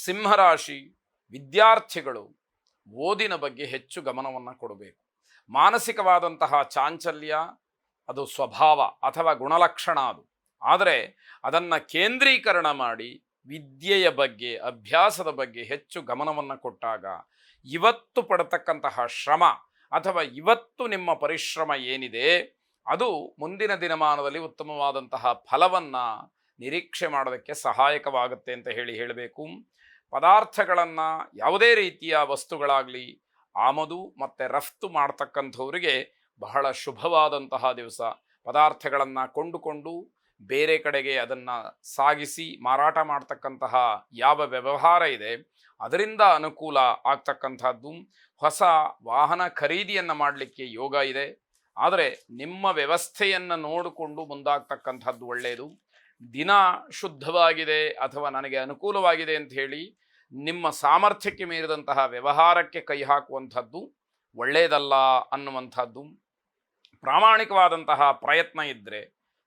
ಸಿಂಹರಾಶಿ ವಿದ್ಯಾರ್ಥಿಗಳು ಓದಿನ ಬಗ್ಗೆ ಹೆಚ್ಚು ಗಮನವನ್ನು ಕೊಡಬೇಕು. ಮಾನಸಿಕವಾದಂತಹ ಚಾಂಚಲ್ಯ ಅದು ಸ್ವಭಾವ ಅಥವಾ ಗುಣಲಕ್ಷಣ ಅದು. ಆದರೆ ಅದನ್ನು ಕೇಂದ್ರೀಕರಣ ಮಾಡಿ ವಿದ್ಯೆಯ ಬಗ್ಗೆ, ಅಭ್ಯಾಸದ ಬಗ್ಗೆ ಹೆಚ್ಚು ಗಮನವನ್ನು ಕೊಟ್ಟಾಗ ಇವತ್ತು ಪಡತಕ್ಕಂತಹ ಶ್ರಮ ಅಥವಾ ಇವತ್ತು ನಿಮ್ಮ ಪರಿಶ್ರಮ ಏನಿದೆ ಅದು ಮುಂದಿನ ದಿನಮಾನದಲ್ಲಿ ಉತ್ತಮವಾದಂತಹ ಫಲವನ್ನು ನಿರೀಕ್ಷೆ ಮಾಡೋದಕ್ಕೆ ಸಹಾಯಕವಾಗುತ್ತೆ ಅಂತ ಹೇಳಬೇಕು. ಪದಾರ್ಥಗಳನ್ನು ಯಾವುದೇ ರೀತಿಯ ವಸ್ತುಗಳಾಗಲಿ ಆಮದು ಮತ್ತು ರಫ್ತು ಮಾಡ್ತಕ್ಕಂಥವ್ರಿಗೆ ಬಹಳ ಶುಭವಾದಂತಹ ದಿವಸ. ಪದಾರ್ಥಗಳನ್ನು ಕೊಂಡುಕೊಂಡು ಬೇರೆ ಕಡೆಗೆ ಅದನ್ನು ಸಾಗಿಸಿ ಮಾರಾಟ ಮಾಡ್ತಕ್ಕಂತಹ ಯಾವ ವ್ಯವಹಾರ ಇದೆ ಅದರಿಂದ ಅನುಕೂಲ ಆಗ್ತಕ್ಕಂಥದ್ದು. ಹೊಸ ವಾಹನ ಖರೀದಿಯನ್ನು ಮಾಡಲಿಕ್ಕೆ ಯೋಗ ಇದೆ. ಆದರೆ ನಿಮ್ಮ ವ್ಯವಸ್ಥೆಯನ್ನು ನೋಡಿಕೊಂಡು ಮುಂದಾಗ್ತಕ್ಕಂಥದ್ದು ಒಳ್ಳೆಯದು. ದಿನ ಶುದ್ಧವಾಗಿದೆ ಅಥವಾ ನನಗೆ ಅನುಕೂಲವಾಗಿದೆ ಅಂತ ಹೇಳಿ ನಿಮ್ಮ ಸಾಮರ್ಥ್ಯಕ್ಕೆ ಮೀರಿದಂತಹ ವ್ಯವಹಾರಕ್ಕೆ ಕೈ ಹಾಕುವಂಥದ್ದು ಒಳ್ಳೆಯದಲ್ಲ ಅನ್ನುವಂಥದ್ದು. ಪ್ರಾಮಾಣಿಕವಾದಂತಹ ಪ್ರಯತ್ನ ಇದ್ದರೆ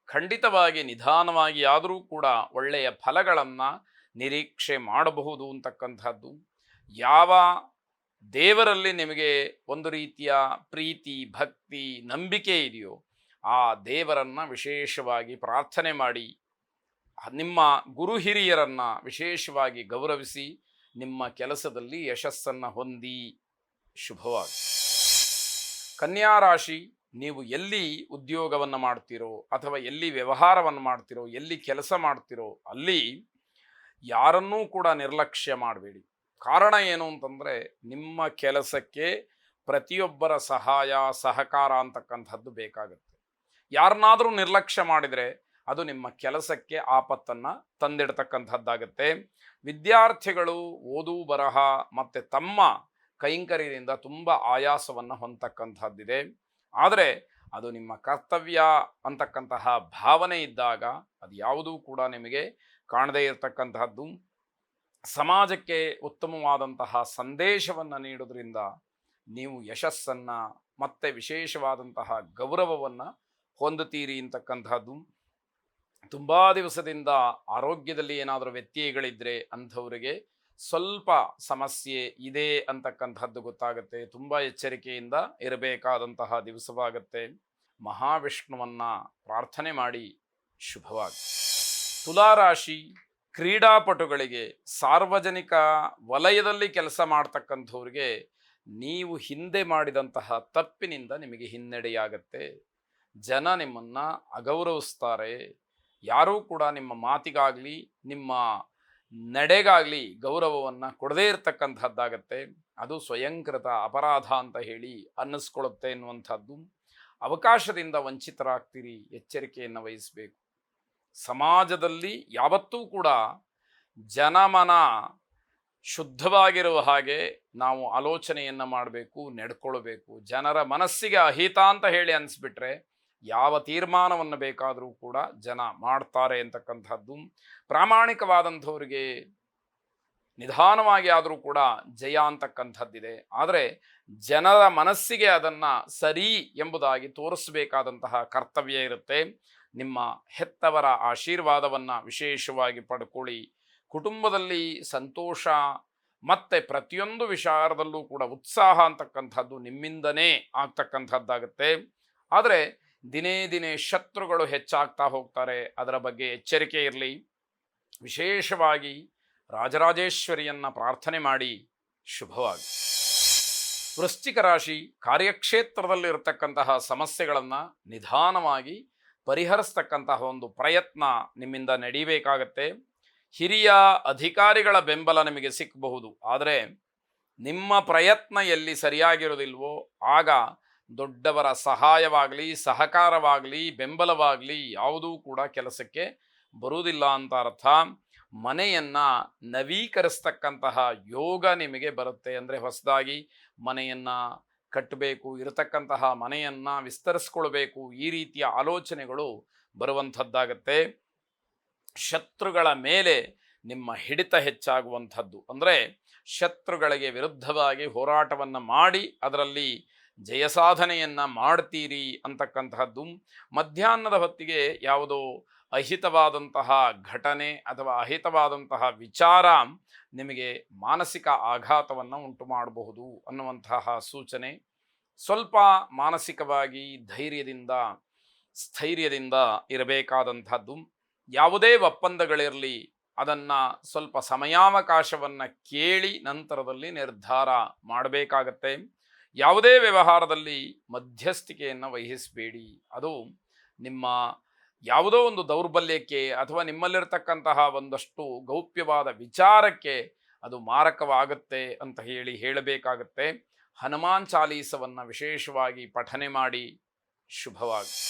ಖಂಡಿತವಾಗಿ ನಿಧಾನವಾಗಿ ಆದರೂ ಕೂಡ ಒಳ್ಳೆಯ ಫಲಗಳನ್ನು ನಿರೀಕ್ಷೆ ಮಾಡಬಹುದು ಅಂತಕ್ಕಂಥದ್ದು. ಯಾವ ದೇವರಲ್ಲಿ ನಿಮಗೆ ಒಂದು ರೀತಿಯ ಪ್ರೀತಿ, ಭಕ್ತಿ, ನಂಬಿಕೆ ಇದೆಯೋ ಆ ದೇವರನ್ನು ವಿಶೇಷವಾಗಿ ಪ್ರಾರ್ಥನೆ ಮಾಡಿ, ನಿಮ್ಮ ಗುರು ಹಿರಿಯರನ್ನು ವಿಶೇಷವಾಗಿ ಗೌರವಿಸಿ ನಿಮ್ಮ ಕೆಲಸದಲ್ಲಿ ಯಶಸ್ಸನ್ನು ಹೊಂದಿ. ಶುಭವಾಗಿ. ಕನ್ಯಾ ರಾಶಿ, ನೀವು ಎಲ್ಲಿ ಉದ್ಯೋಗವನ್ನು ಮಾಡ್ತೀರೋ ಅಥವಾ ಎಲ್ಲಿ ವ್ಯವಹಾರವನ್ನು ಮಾಡ್ತೀರೋ, ಎಲ್ಲಿ ಕೆಲಸ ಮಾಡ್ತೀರೋ ಅಲ್ಲಿ ಯಾರನ್ನೂ ಕೂಡ ನಿರ್ಲಕ್ಷ್ಯ ಮಾಡಬೇಡಿ. ಕಾರಣ ಏನು ಅಂತಂದರೆ ನಿಮ್ಮ ಕೆಲಸಕ್ಕೆ ಪ್ರತಿಯೊಬ್ಬರ ಸಹಾಯ ಸಹಕಾರ ಅಂತಕ್ಕಂಥದ್ದು ಬೇಕಾಗುತ್ತೆ. ಯಾರನ್ನಾದರೂ ನಿರ್ಲಕ್ಷ್ಯ ಮಾಡಿದರೆ ಅದು ನಿಮ್ಮ ಕೆಲಸಕ್ಕೆ ಆಪತ್ತನ್ನು ತಂದಿಡ್ತಕ್ಕಂಥದ್ದಾಗುತ್ತೆ. ವಿದ್ಯಾರ್ಥಿಗಳು ಓದು ಬರಹ ಮತ್ತು ತಮ್ಮ ಕೈಂಕರ್ಯದಿಂದ ತುಂಬ ಆಯಾಸವನ್ನು ಹೊಂದತಕ್ಕಂಥದ್ದಿದೆ. ಆದರೆ ಅದು ನಿಮ್ಮ ಕರ್ತವ್ಯ ಅಂತಕ್ಕಂತಹ ಭಾವನೆ ಇದ್ದಾಗ ಅದು ಯಾವುದೂ ಕೂಡ ನಿಮಗೆ ಕಾಣದೇ ಇರತಕ್ಕಂತಹದ್ದು. ಸಮಾಜಕ್ಕೆ ಉತ್ತಮವಾದಂತಹ ಸಂದೇಶವನ್ನು ನೀಡೋದ್ರಿಂದ ನೀವು ಯಶಸ್ಸನ್ನು ಮತ್ತೆ ವಿಶೇಷವಾದಂತಹ ಗೌರವವನ್ನು ಹೊಂದುತ್ತೀರಿ ಅಂತಕ್ಕಂಥದ್ದು. ತುಂಬ ದಿವಸದಿಂದ ಆರೋಗ್ಯದಲ್ಲಿ ಏನಾದರೂ ವ್ಯತ್ಯಯಗಳಿದ್ದರೆ ಅಂಥವರಿಗೆ ಸ್ವಲ್ಪ ಸಮಸ್ಯೆ ಇದೆ ಅಂತಕ್ಕಂಥದ್ದು ಗೊತ್ತಾಗುತ್ತೆ. ತುಂಬ ಎಚ್ಚರಿಕೆಯಿಂದ ಇರಬೇಕಾದಂತಹ ದಿವಸವಾಗುತ್ತೆ. ಮಹಾವಿಷ್ಣುವನ್ನು ಪ್ರಾರ್ಥನೆ ಮಾಡಿ. ಶುಭವಾಗಿ. ತುಲಾರಾಶಿ, ಕ್ರೀಡಾಪಟುಗಳಿಗೆ, ಸಾರ್ವಜನಿಕ ವಲಯದಲ್ಲಿ ಕೆಲಸ ಮಾಡ್ತಕ್ಕಂಥವ್ರಿಗೆ ನೀವು ಹಿಂದೆ ಮಾಡಿದಂತಹ ತಪ್ಪಿನಿಂದ ನಿಮಗೆ ಹಿನ್ನಡೆಯಾಗತ್ತೆ. ಜನ ನಿಮ್ಮನ್ನು ಅಗೌರವಿಸ್ತಾರೆ. ಯಾರೂ ಕೂಡ ನಿಮ್ಮ ಮಾತಿಗಾಗಲಿ ನಿಮ್ಮ ನಡೆಗಾಗಲಿ ಗೌರವವನ್ನು ಕೊಡದೇ ಇರತಕ್ಕಂಥದ್ದಾಗತ್ತೆ. ಅದು ಸ್ವಯಂಕೃತ ಅಪರಾಧ ಅಂತ ಹೇಳಿ ಅನ್ನಿಸ್ಕೊಳ್ಳುತ್ತೆ ಎನ್ನುವಂಥದ್ದು. ಅವಕಾಶದಿಂದ ವಂಚಿತರಾಗ್ತೀರಿ. ಎಚ್ಚರಿಕೆಯನ್ನು ವಹಿಸಬೇಕು. ಸಮಾಜದಲ್ಲಿ ಯಾವತ್ತೂ ಕೂಡ ಜನಮನ ಶುದ್ಧವಾಗಿರುವ ಹಾಗೆ ನಾವು ಆಲೋಚನೆಯನ್ನು ಮಾಡಬೇಕು, ನಡ್ಕೊಳ್ಬೇಕು. ಜನರ ಮನಸ್ಸಿಗೆ ಅಹಿತ ಅಂತ ಹೇಳಿ ಅನಿಸ್ಬಿಟ್ರೆ ಯಾವ ತೀರ್ಮಾನವನ್ನು ಬೇಕಾದರೂ ಕೂಡ ಜನ ಮಾಡ್ತಾರೆ ಅಂತಕ್ಕಂಥದ್ದು. ಪ್ರಾಮಾಣಿಕವಾದಂಥವ್ರಿಗೆ ನಿಧಾನವಾಗಿ ಆದರೂ ಕೂಡ ಜಯ ಅಂತಕ್ಕಂಥದ್ದಿದೆ. ಆದರೆ ಜನರ ಮನಸ್ಸಿಗೆ ಅದನ್ನು ಸರಿ ಎಂಬುದಾಗಿ ತೋರಿಸಬೇಕಾದಂತಹ ಕರ್ತವ್ಯ ಇರುತ್ತೆ. ನಿಮ್ಮ ಹೆತ್ತವರ ಆಶೀರ್ವಾದವನ್ನು ವಿಶೇಷವಾಗಿ ಪಡ್ಕೊಳ್ಳಿ. ಕುಟುಂಬದಲ್ಲಿ ಸಂತೋಷ ಮತ್ತು ಪ್ರತಿಯೊಂದು ವಿಚಾರದಲ್ಲೂ ಕೂಡ ಉತ್ಸಾಹ ಅಂತಕ್ಕಂಥದ್ದು ನಿಮ್ಮಿಂದನೇ ಆಗ್ತಕ್ಕಂಥದ್ದಾಗುತ್ತೆ. ಆದರೆ ದಿನೇ ದಿನೇ ಶತ್ರುಗಳು ಹೆಚ್ಚಾಗ್ತಾ ಹೋಗ್ತಾರೆ. ಅದರ ಬಗ್ಗೆ ಎಚ್ಚರಿಕೆ ಇರಲಿ. ವಿಶೇಷವಾಗಿ ರಾಜರಾಜೇಶ್ವರಿಯನ್ನು ಪ್ರಾರ್ಥನೆ ಮಾಡಿ. ಶುಭವಾಗಿ. ವೃಶ್ಚಿಕ ರಾಶಿ, ಕಾರ್ಯಕ್ಷೇತ್ರದಲ್ಲಿರತಕ್ಕಂತಹ ಸಮಸ್ಯೆಗಳನ್ನು ನಿಧಾನವಾಗಿ ಪರಿಹರಿಸ್ತಕ್ಕಂತಹ ಒಂದು ಪ್ರಯತ್ನ ನಿಮ್ಮಿಂದ ನಡೀಬೇಕಾಗತ್ತೆ. ಹಿರಿಯ ಅಧಿಕಾರಿಗಳ ಬೆಂಬಲ ನಿಮಗೆ ಸಿಕ್ಕಬಹುದು. ಆದರೆ ನಿಮ್ಮ ಪ್ರಯತ್ನ ಎಲ್ಲಿ ಸರಿಯಾಗಿರೋದಿಲ್ವೋ ಆಗ ದೊಡ್ಡವರ ಸಹಾಯವಾಗಲಿ, ಸಹಕಾರವಾಗಲಿ, ಬೆಂಬಲವಾಗಲಿ ಯಾವುದೂ ಕೂಡ ಕೆಲಸಕ್ಕೆ ಬರುವುದಿಲ್ಲ ಅಂತ ಅರ್ಥ. ಮನೆಯನ್ನು ನವೀಕರಿಸ್ತಕ್ಕಂತಹ ಯೋಗ ನಿಮಗೆ ಬರುತ್ತೆ. ಅಂದರೆ ಹೊಸದಾಗಿ ಮನೆಯನ್ನು ಕಟ್ಟಬೇಕು, ಇರತಕ್ಕಂತಹ ಮನೆಯನ್ನು ವಿಸ್ತರಿಸ್ಕೊಳ್ಬೇಕು, ಈ ರೀತಿಯ ಆಲೋಚನೆಗಳು ಬರುವಂಥದ್ದಾಗತ್ತೆ. ಶತ್ರುಗಳ ಮೇಲೆ ನಿಮ್ಮ ಹಿಡಿತ ಹೆಚ್ಚಾಗುವಂಥದ್ದು. ಅಂದರೆ ಶತ್ರುಗಳಿಗೆ ವಿರುದ್ಧವಾಗಿ ಹೋರಾಟವನ್ನು ಮಾಡಿ ಅದರಲ್ಲಿ ಜಯಸಾಧನೆಯನ್ನು ಮಾಡ್ತೀರಿ ಅಂತಕ್ಕಂತಹದ್ದು. ಮಧ್ಯಾಹ್ನದ ಹೊತ್ತಿಗೆ ಯಾವುದೋ ಅಹಿತವಾದಂತಹ ಘಟನೆ ಅಥವಾ ಅಹಿತವಾದಂತಹ ವಿಚಾರ ನಿಮಗೆ ಮಾನಸಿಕ ಆಘಾತವನ್ನು ಉಂಟು ಮಾಡಬಹುದು ಅನ್ನುವಂತಹ ಸೂಚನೆ. ಸ್ವಲ್ಪ ಮಾನಸಿಕವಾಗಿ ಧೈರ್ಯದಿಂದ ಸ್ಥೈರ್ಯದಿಂದ ಇರಬೇಕಾದಂಥದ್ದು. ಯಾವುದೇ ಒಪ್ಪಂದಗಳಿರಲಿ, ಅದನ್ನು ಸ್ವಲ್ಪ ಸಮಯಾವಕಾಶವನ್ನು ಕೇಳಿ ನಂತರದಲ್ಲಿ ನಿರ್ಧಾರ ಮಾಡಬೇಕಾಗತ್ತೆ. ಯಾವುದೇ ವ್ಯವಹಾರದಲ್ಲಿ ಮಧ್ಯಸ್ಥಿಕೆಯನ್ನು ವಹಿಸಬೇಡಿ. ಅದು ನಿಮ್ಮ ಯಾವುದೋ ಒಂದು ದೌರ್ಬಲ್ಯಕ್ಕೆ ಅಥವಾ ನಿಮ್ಮಲ್ಲಿರ್ತಕ್ಕಂತಹ ಒಂದಷ್ಟು ಗೌಪ್ಯವಾದ ವಿಚಾರಕ್ಕೆ ಅದು ಮಾರಕವಾಗುತ್ತೆ ಅಂತ ಹೇಳಬೇಕಾಗತ್ತೆ. ಹನುಮಾನ್ ಚಾಲೀಸವನ್ನು ವಿಶೇಷವಾಗಿ ಪಠನೆ ಮಾಡಿ. ಶುಭವಾಗಿ.